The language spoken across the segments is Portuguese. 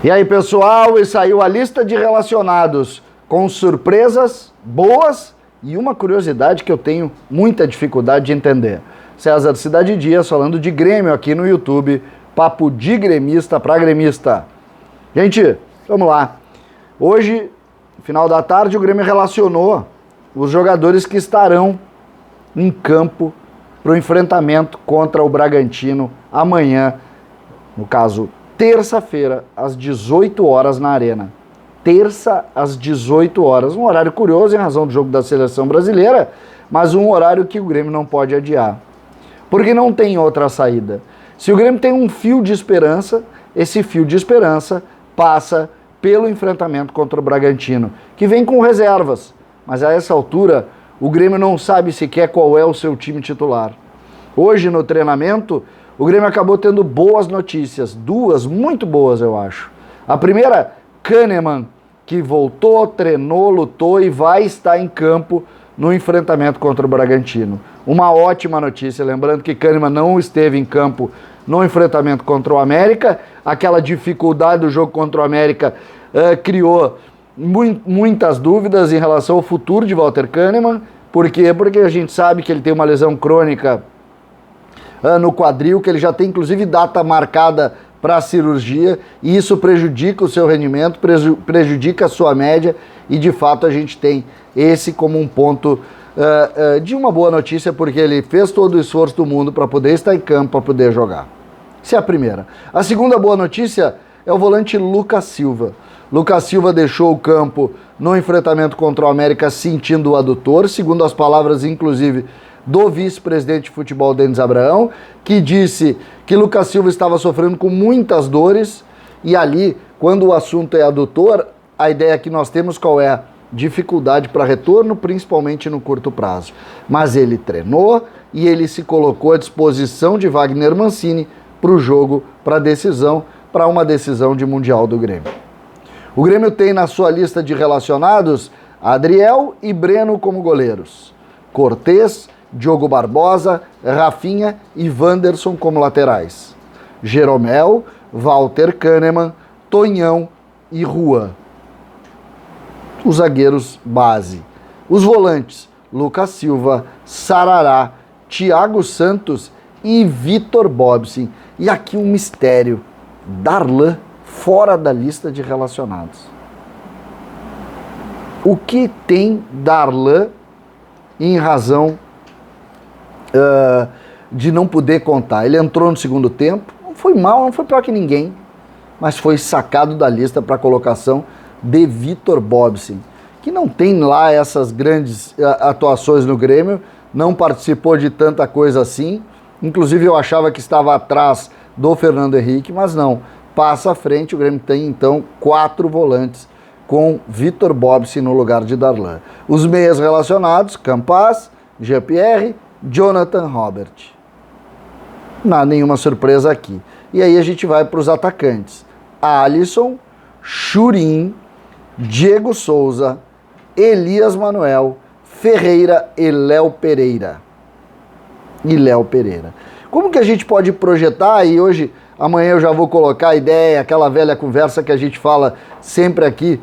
E aí, pessoal, e saiu a lista de relacionados com surpresas boas e uma curiosidade que eu tenho muita dificuldade de entender. César Cidade Dias falando de Grêmio aqui no YouTube, papo de gremista para gremista. Gente, vamos lá. Hoje, final da tarde, o Grêmio relacionou os jogadores que estarão em campo para o enfrentamento contra o Bragantino amanhã, no caso, terça-feira, às 18 horas na Arena. Terça, às 18 horas. Um horário curioso em razão do jogo da seleção brasileira, mas um horário que o Grêmio não pode adiar. Porque não tem outra saída. Se o Grêmio tem um fio de esperança, esse fio de esperança passa pelo enfrentamento contra o Bragantino, que vem com reservas. Mas a essa altura, o Grêmio não sabe sequer qual é o seu time titular. Hoje, no treinamento, o Grêmio acabou tendo boas notícias, duas muito boas, eu acho. A primeira, Kahneman, que voltou, treinou, lutou e vai estar em campo no enfrentamento contra o Bragantino. Uma ótima notícia, lembrando que Kahneman não esteve em campo no enfrentamento contra o América. Aquela dificuldade do jogo contra o América criou muitas dúvidas em relação ao futuro de Walter Kahneman. Por quê? Porque a gente sabe que ele tem uma lesão crônica no quadril, que ele já tem inclusive data marcada para a cirurgia, e isso prejudica o seu rendimento, prejudica a sua média, e de fato a gente tem esse como um ponto de uma boa notícia, porque ele fez todo o esforço do mundo para poder estar em campo, para poder jogar. Essa é a primeira. A segunda boa notícia é o volante Lucas Silva. Lucas Silva deixou o campo no enfrentamento contra o América sentindo o adutor, segundo as palavras, inclusive, do vice-presidente de futebol, Denis Abraão, que disse que Lucas Silva estava sofrendo com muitas dores, e ali, quando o assunto é adutor, a ideia que nós temos qual é? Dificuldade para retorno, principalmente no curto prazo. Mas ele treinou e ele se colocou à disposição de Wagner Mancini para o jogo, para a decisão, para uma decisão de Mundial do Grêmio. O Grêmio tem na sua lista de relacionados Adriel e Breno como goleiros, Cortez, Diogo Barbosa, Rafinha e Wanderson como laterais, Jeromel, Walter Kahneman, Tonhão e Juan. Os zagueiros base. Os volantes, Lucas Silva, Sarará, Thiago Santos e Vitor Bobsin. E aqui um mistério, Darlan fora da lista de relacionados. O que tem Darlan em razão de não poder contar? Ele entrou no segundo tempo, não foi mal, não foi pior que ninguém, mas foi sacado da lista para a colocação de Vitor Bobsin, que não tem lá essas grandes atuações no Grêmio, não participou de tanta coisa assim, inclusive eu achava que estava atrás do Fernando Henrique, mas não, passa à frente. O Grêmio tem então 4 volantes com Vitor Bobsin no lugar de Darlan. Os meias relacionados, Campaz, Jean-Pierre, Jonathan Robert. Não há nenhuma surpresa aqui. E aí a gente vai para os atacantes. Alisson, Churin, Diego Souza, Elias Manuel, Ferreira e Léo Pereira. Como que a gente pode projetar? E hoje, amanhã eu já vou colocar a ideia, aquela velha conversa que a gente fala sempre aqui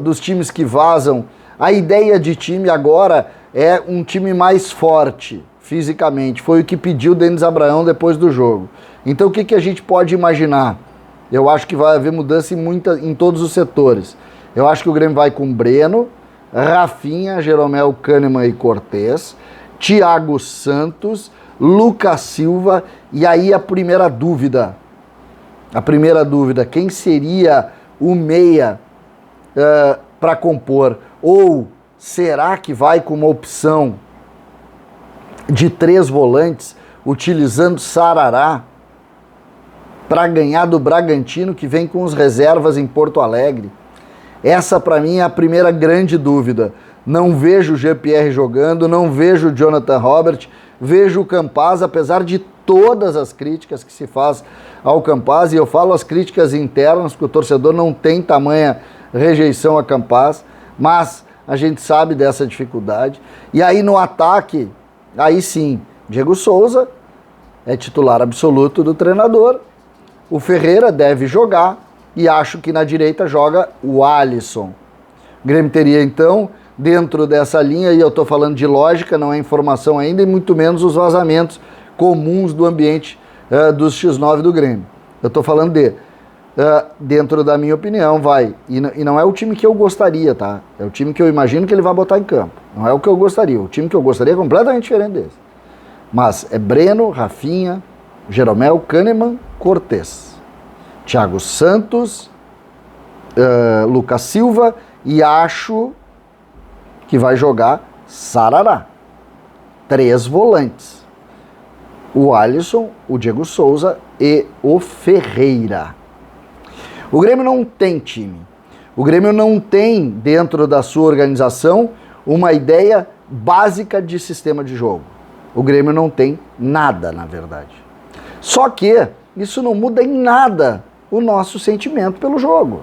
dos times que vazam. A ideia de time agora é um time mais forte fisicamente. Foi o que pediu o Denis Abraão depois do jogo. Então o que a gente pode imaginar? Eu acho que vai haver mudança em todos os setores. Eu acho que o Grêmio vai com Breno, Rafinha, Jeromel, Kahneman e Cortez, Thiago Santos, Lucas Silva, e aí a primeira dúvida, quem seria o meia para compor? Ou será que vai com uma opção de 3 volantes, utilizando Sarará para ganhar do Bragantino, que vem com os reservas em Porto Alegre? Essa para mim é a primeira grande dúvida. Não vejo o Jean-Pierre jogando, não vejo o Jonathan Robert, vejo o Campaz, apesar de todas as críticas que se faz ao Campaz, e eu falo as críticas internas, porque o torcedor não tem tamanha rejeição a Campaz, mas a gente sabe dessa dificuldade. E aí no ataque, aí sim, Diego Souza é titular absoluto do treinador, o Ferreira deve jogar e acho que na direita joga o Alisson. O Grêmio teria então, dentro dessa linha, e eu estou falando de lógica, não é informação ainda, e muito menos os vazamentos comuns do ambiente dos X9 do Grêmio. Eu estou falando dentro da minha opinião, e não é o time que eu gostaria, tá? É o time que eu imagino que ele vai botar em campo. Não é o que eu gostaria. O time que eu gostaria é completamente diferente desse. Mas é Breno, Rafinha, Jeromel, Kahneman, Cortez, Thiago Santos, Lucas Silva, e acho que vai jogar Sarará. 3 volantes. O Alisson, o Diego Souza e o Ferreira. O Grêmio não tem time. O Grêmio não tem, dentro da sua organização, uma ideia básica de sistema de jogo. O Grêmio não tem nada, na verdade. Só que isso não muda em nada o nosso sentimento pelo jogo.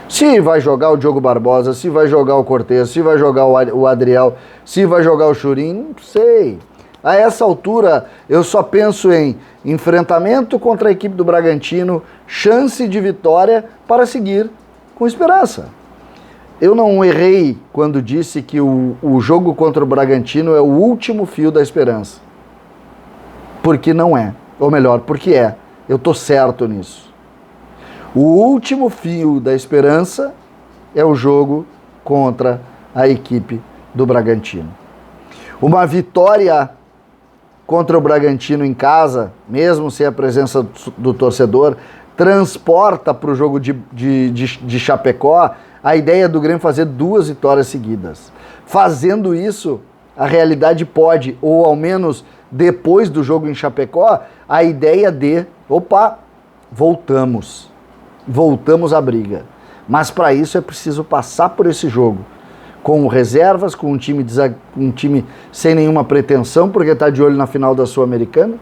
Se vai jogar o Diogo Barbosa, se vai jogar o Cortez, se vai jogar o Adriel, se vai jogar o Churin, não sei. A essa altura, eu só penso em enfrentamento contra a equipe do Bragantino, chance de vitória para seguir com esperança. Eu não errei quando disse que o jogo contra o Bragantino é o último fio da esperança. Porque não é. Ou melhor, porque é. Eu estou certo nisso. O último fio da esperança é o jogo contra a equipe do Bragantino. Uma vitória contra o Bragantino em casa, mesmo sem a presença do torcedor, transporta para o jogo de Chapecó a ideia do Grêmio fazer 2 vitórias seguidas. Fazendo isso, a realidade pode, ou ao menos depois do jogo em Chapecó, a ideia de, voltamos à briga. Mas para isso é preciso passar por esse jogo com reservas, com um time sem nenhuma pretensão, porque está de olho na final da Sul-Americana,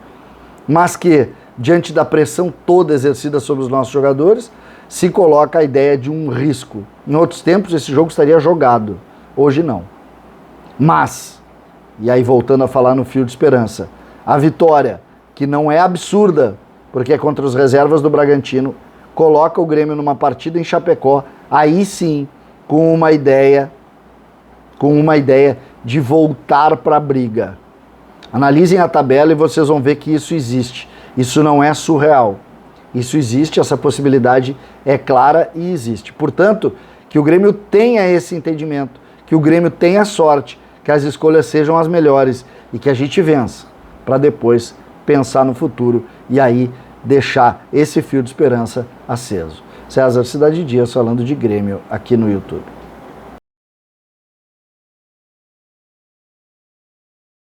mas que, diante da pressão toda exercida sobre os nossos jogadores, se coloca a ideia de um risco. Em outros tempos esse jogo estaria jogado, hoje não. Mas, e aí voltando a falar no fio de esperança, a vitória, que não é absurda, porque é contra os reservas do Bragantino, coloca o Grêmio numa partida em Chapecó, aí sim, com uma ideia de voltar para a briga. Analisem a tabela e vocês vão ver que isso existe. Isso não é surreal. Isso existe, essa possibilidade é clara e existe. Portanto, que o Grêmio tenha esse entendimento, que o Grêmio tenha sorte, que as escolhas sejam as melhores e que a gente vença, para depois pensar no futuro e aí deixar esse fio de esperança aceso. César Cidade Dias falando de Grêmio aqui no YouTube.